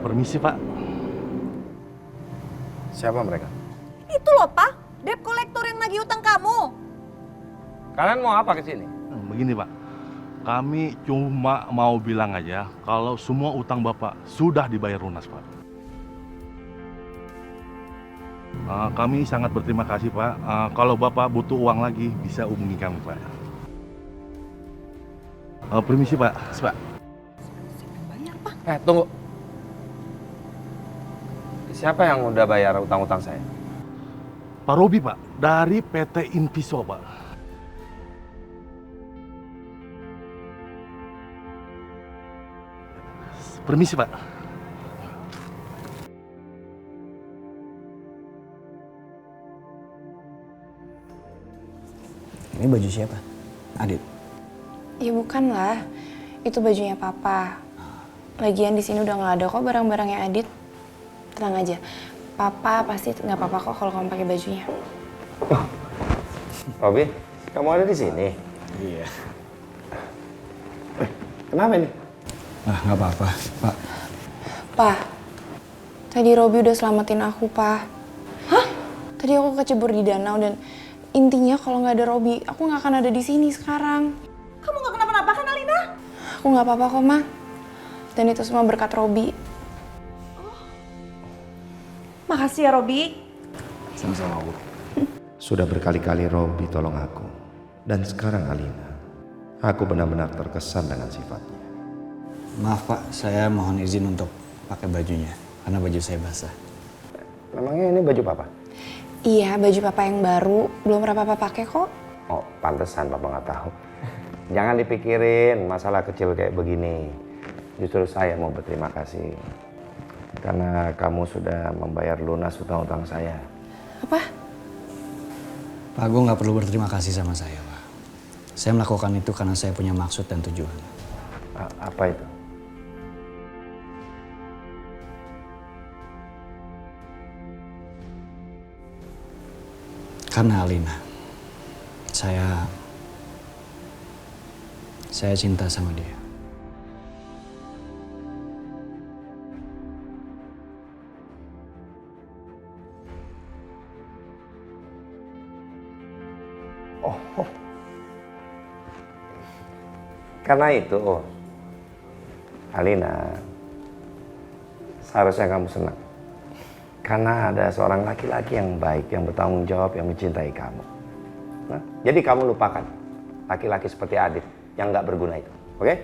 Permisi, Pak. Siapa mereka? Itu loh, Pak. Debt kolektor yang nagih utang kamu. Kalian mau apa ke sini? Begini, Pak. Kami cuma mau bilang aja kalau semua utang Bapak sudah dibayar lunas, Pak. Kami sangat berterima kasih, Pak. Kalau Bapak butuh uang lagi, bisa hubungi kami, Pak. Permisi, Pak. Pak. Bayar, Pak. Tunggu. Siapa yang udah bayar utang-utang saya? Pak Robi, Pak. Dari PT Inviso, Pak. Permisi, Pak. Ini baju siapa? Adit? Ya bukan lah, itu bajunya Papa. Lagian di sini udah nggak ada kok barang-barangnya Adit. Tenang aja, Papa pasti nggak apa-apa kok kalau kamu pakai bajunya. Robi, kamu ada di sini? Iya. Kenapa ini? Nggak apa-apa, Pak. Pa, tadi Robi udah selamatin aku, Pa. Hah? Tadi aku kecebur di danau dan intinya kalau nggak ada Robi, aku nggak akan ada di sini sekarang. Kamu nggak kenapa-napa kan, Alina? Aku nggak apa-apa kok, Ma. Dan itu semua berkat Robi. Makasih ya, Robi. Sama-sama, Bu. Sudah berkali-kali Robi tolong aku. Dan sekarang Alina. Aku benar-benar terkesan dengan sifatnya. Maaf, Pak. Saya mohon izin untuk pakai bajunya. Karena baju saya basah. Memangnya ini baju papa? Iya, baju Papa yang baru. Belum pernah Papa pakai kok. Oh, pantesan papa nggak tahu. Jangan dipikirin masalah kecil kayak begini. Justru saya mau berterima kasih. Karena kamu sudah membayar lunas utang-utang saya. Apa? Pak Agung nggak perlu berterima kasih sama saya, Pak. Saya melakukan itu karena saya punya maksud dan tujuan. Apa itu? Karena Alina, saya cinta sama dia. Oh. Karena itu, Alina, seharusnya kamu senang. Karena ada seorang laki-laki yang baik, yang bertanggung jawab, yang mencintai kamu. Nah, jadi kamu lupakan laki-laki seperti Adit yang nggak berguna itu, oke?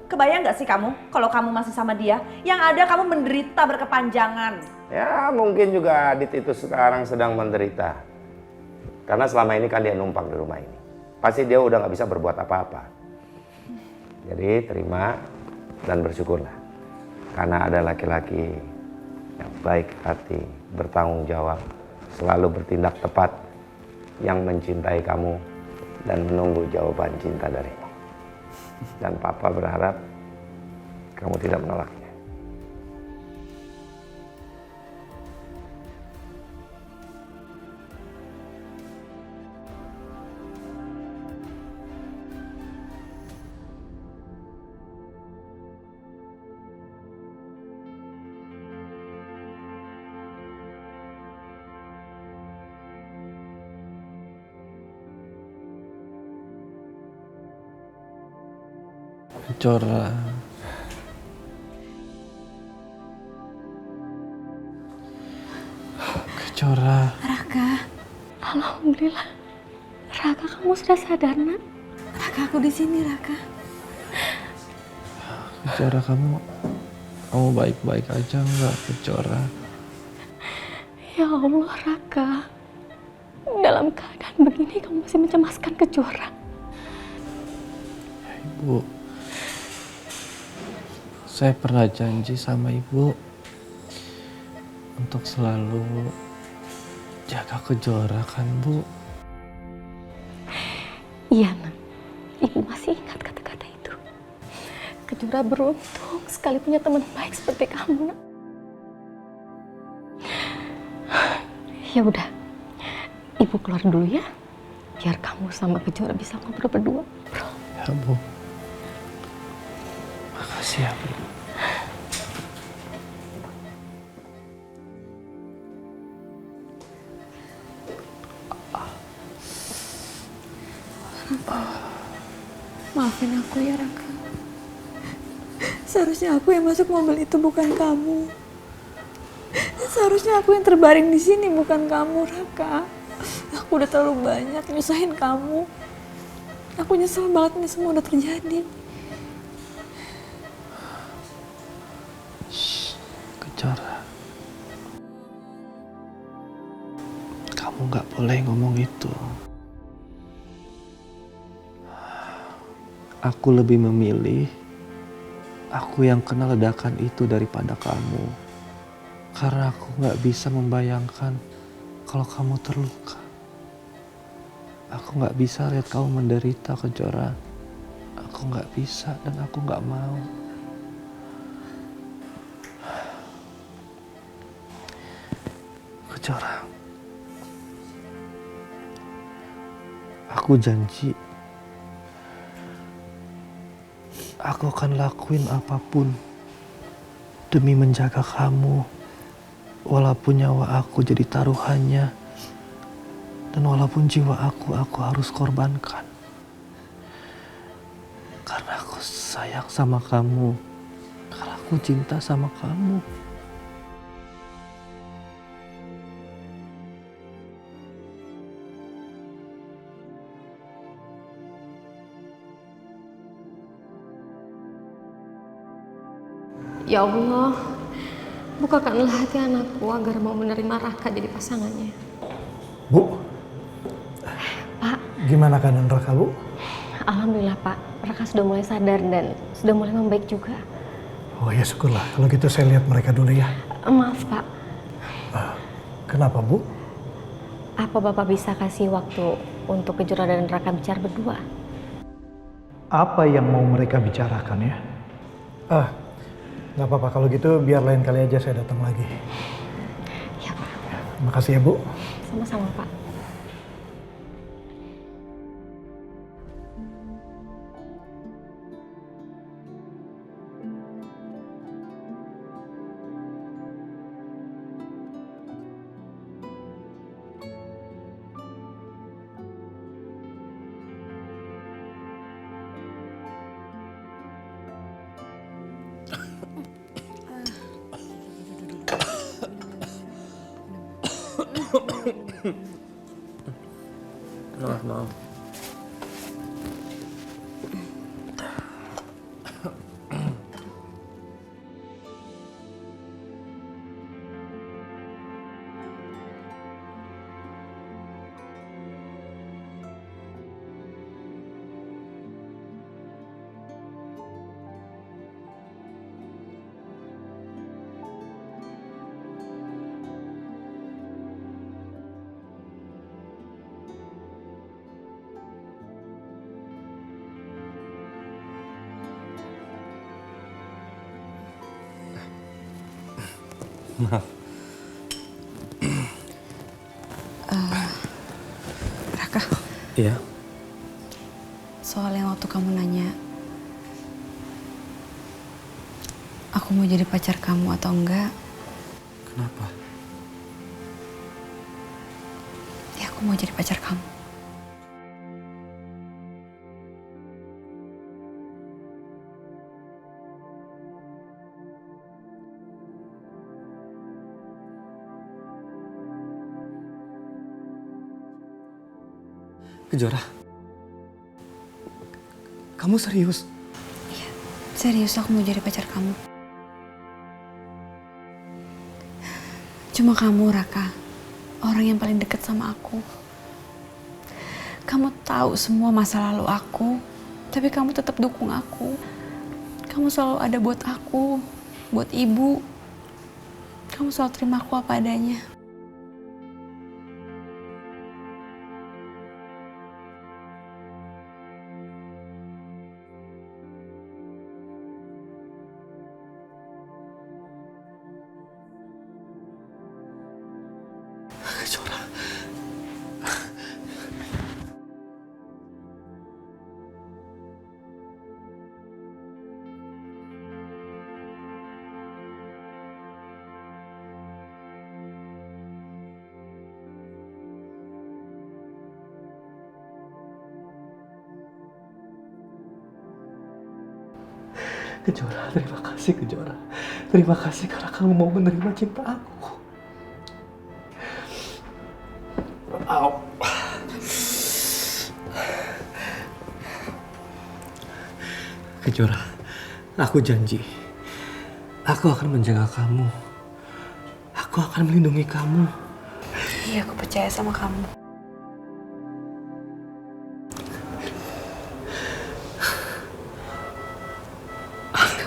Kebayang nggak sih kamu kalau kamu masih sama dia? Yang ada kamu menderita berkepanjangan. Ya, mungkin juga Adit itu sekarang sedang menderita. Karena selama ini kan dia numpang di rumah ini. Pasti dia udah nggak bisa berbuat apa-apa. Jadi terima dan bersyukurlah. Karena ada laki-laki yang baik hati, bertanggung jawab, selalu bertindak tepat, yang mencintai kamu dan menunggu jawaban cinta darimu. Dan Papa berharap kamu tidak menolaknya. Kejora. Kejora. Raka, alhamdulillah. Raka, kamu sudah sadar, Nak? Raka, aku di sini, Raka. Kejora, kamu baik-baik aja nggak, Kejora? Ya Allah, Raka. Dalam keadaan begini kamu masih mencemaskan Kejora. Ibu, saya pernah janji sama Ibu untuk selalu jaga Kejora, kan, Bu? Iya, Nak. Ibu masih ingat kata-kata itu. Kejora beruntung sekali punya teman baik seperti kamu, Nak. Ya udah, Ibu keluar dulu ya, biar kamu sama Kejora bisa ngobrol berdua. Ya, Bu. Makasih ya, Bu. Maafin aku ya Raka. Seharusnya aku yang masuk mobil itu, bukan kamu. Seharusnya aku yang terbaring di sini, bukan kamu, Raka. Aku udah terlalu banyak nyusahin kamu. Aku nyesel banget ini semua udah terjadi. Kejora, kamu nggak boleh ngomong itu. Aku lebih memilih aku yang kena ledakan itu daripada kamu. Karena aku nggak bisa membayangkan kalau kamu terluka. Aku nggak bisa lihat kamu menderita, Kejora. Aku nggak bisa dan aku nggak mau. Kejora, aku janji aku akan lakuin apapun demi menjaga kamu, walaupun nyawa aku jadi taruhannya dan walaupun jiwa aku harus korbankan. Karena aku sayang sama kamu, karena aku cinta sama kamu. Ya Allah, bukakanlah hati anakku agar mau menerima Raka jadi pasangannya. Bu, Pak, gimana keadaan Raka, Bu? alhamdulillah Pak, Raka sudah mulai sadar dan sudah mulai membaik juga. Oh ya syukurlah, kalau gitu saya lihat mereka dulu ya. Maaf Pak, Kenapa, Bu? apa Bapak bisa kasih waktu untuk Kejora dan Raka bicara berdua? Apa yang mau mereka bicarakan ya? Nggak apa-apa, kalau gitu biar lain kali aja saya datang lagi. Ya Pak. Terima kasih ya, Bu. Sama-sama Pak. Maaf. Raka, Iya. soal yang waktu kamu nanya, aku mau jadi pacar kamu atau enggak? Kenapa? Ya, aku mau jadi pacar kamu. Kejora, kamu serius? Iya, serius aku mau jadi pacar kamu. Cuma kamu, Raka, orang yang paling dekat sama aku. Kamu tahu semua masa lalu aku, tapi kamu tetap dukung aku. Kamu selalu ada buat aku, buat ibu. Kamu selalu terima aku apa adanya. Kejora. Kejora, terima kasih Kejora. Terima kasih karena kamu mau menerima cinta aku. Kejora, aku janji, aku akan menjaga kamu. Aku akan melindungi kamu. Iya, aku percaya sama kamu.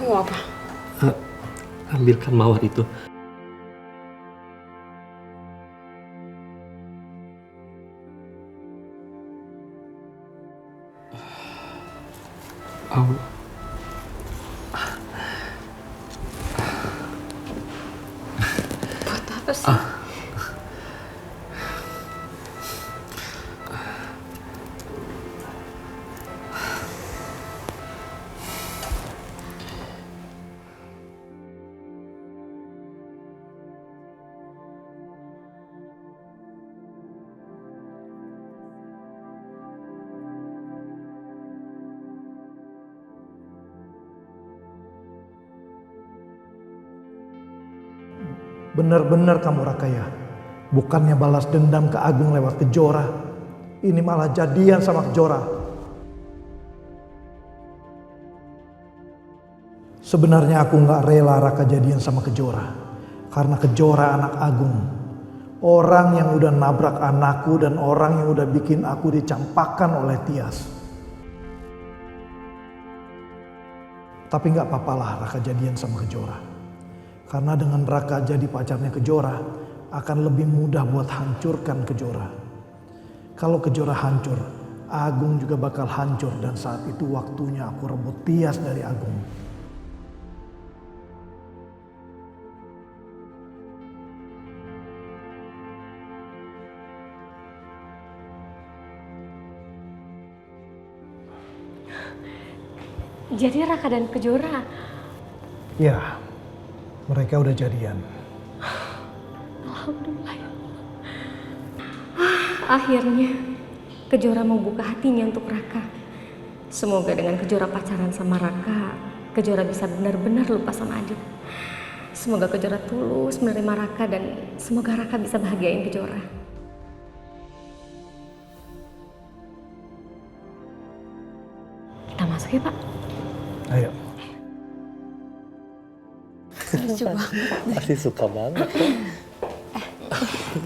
Kamu apa? Ambilkan mawar itu. Buat apa sih? Benar-benar kamu Raka ya. Bukannya balas dendam ke Agung lewat Kejora. Ini malah jadian sama Kejora. Sebenarnya aku nggak rela Raka jadian sama Kejora. Karena Kejora anak Agung. Orang yang udah nabrak anakku dan orang yang udah bikin aku dicampakkan oleh Tias. Tapi nggak apa-apalah Raka jadian sama Kejora. Karena dengan Raka jadi pacarnya Kejora, akan lebih mudah buat hancurkan Kejora. Kalau Kejora hancur, Agung juga bakal hancur dan saat itu waktunya aku rebut Tias dari Agung. Jadi Raka dan Kejora. Ya, mereka udah jadian. Alhamdulillah. Akhirnya Kejora mau buka hatinya untuk Raka. Semoga dengan Kejora pacaran sama Raka, Kejora bisa benar-benar lupa sama Adit. Semoga Kejora tulus menerima Raka dan semoga Raka bisa bahagiain Kejora. Kita masuk ya, Pak. Ayo. Lucu banget. Pasti suka banget kan?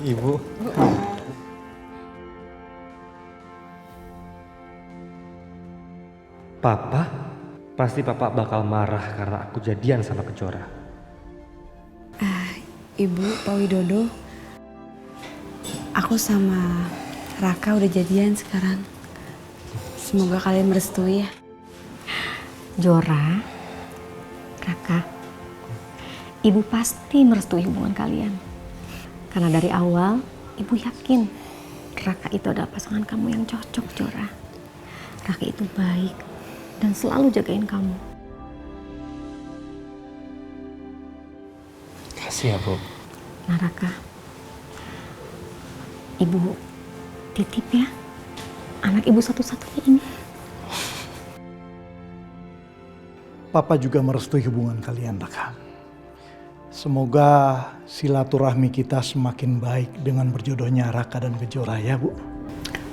Ibu. Papa? Pasti Papa bakal marah karena aku jadian sama Kejora. Ibu, Pak Widodo, aku sama Raka udah jadian sekarang. Semoga kalian merestui ya. Jora, Raka, Ibu pasti merestui hubungan kalian. Karena dari awal, Ibu yakin Raka itu adalah pasangan kamu yang cocok, Jora. Raka itu baik dan selalu jagain kamu. Kasih ya, Bu. Nah, Raka, Ibu titip ya anak Ibu satu-satunya ini. Papa juga merestui hubungan kalian, Raka. Semoga silaturahmi kita semakin baik dengan berjodohnya Raka dan Kejora ya, Bu.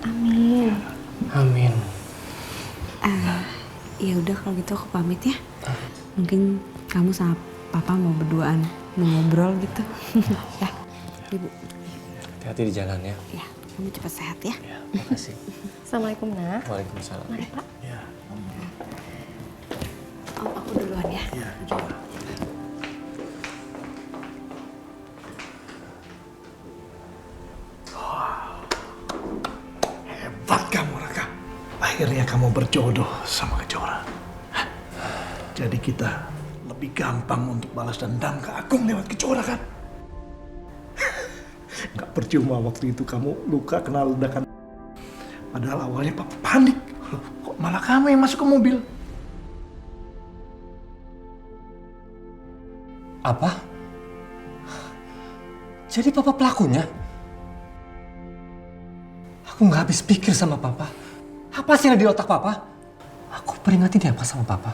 Amin. Amin. Ya udah kalau gitu aku pamit ya. Mungkin kamu sama Papa mau berduaan, mau ngobrol gitu. Ya, Ibu. Hati-hati di jalan ya. Ya, kamu cepat sehat ya. Ya, makasih. Assalamualaikum, Nak. Waalaikumsalam. Mari, Pak. Ya. Om, aku duluan ya. Ya, Kejora. Hebat kamu, Raka. Akhirnya kamu berjodoh sama Kejora. Hah? Jadi kita lebih gampang untuk balas dendam ke Agung lewat Kejora kan? Gak percuma waktu itu kamu luka kena ledakan. Padahal awalnya Papa panik. Loh, kok malah kamu yang masuk ke mobil? Apa? Jadi Papa pelakunya? Aku nggak habis pikir sama Papa. Apa sih yang ada di otak Papa? Aku peringatin dia apa sama Papa?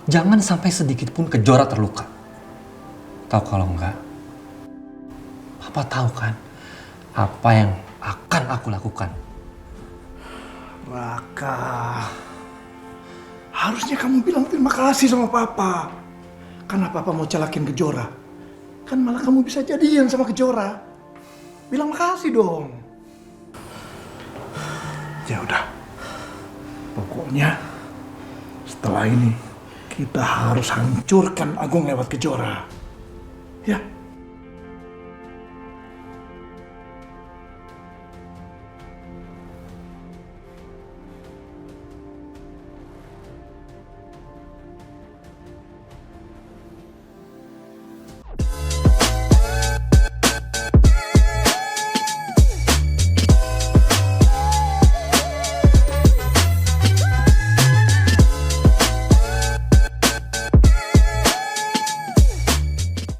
Jangan sampai sedikit pun Kejora terluka. Tahu kalau enggak, Papa tahu kan apa yang akan aku lakukan. Raka, harusnya kamu bilang terima kasih sama Papa. Karena Papa mau celakin Kejora. Kan malah kamu bisa jadian sama Kejora. Bilang makasih dong. Ya udah. Pokoknya setelah ini kita harus hancurkan Agung lewat Kejora. Ya.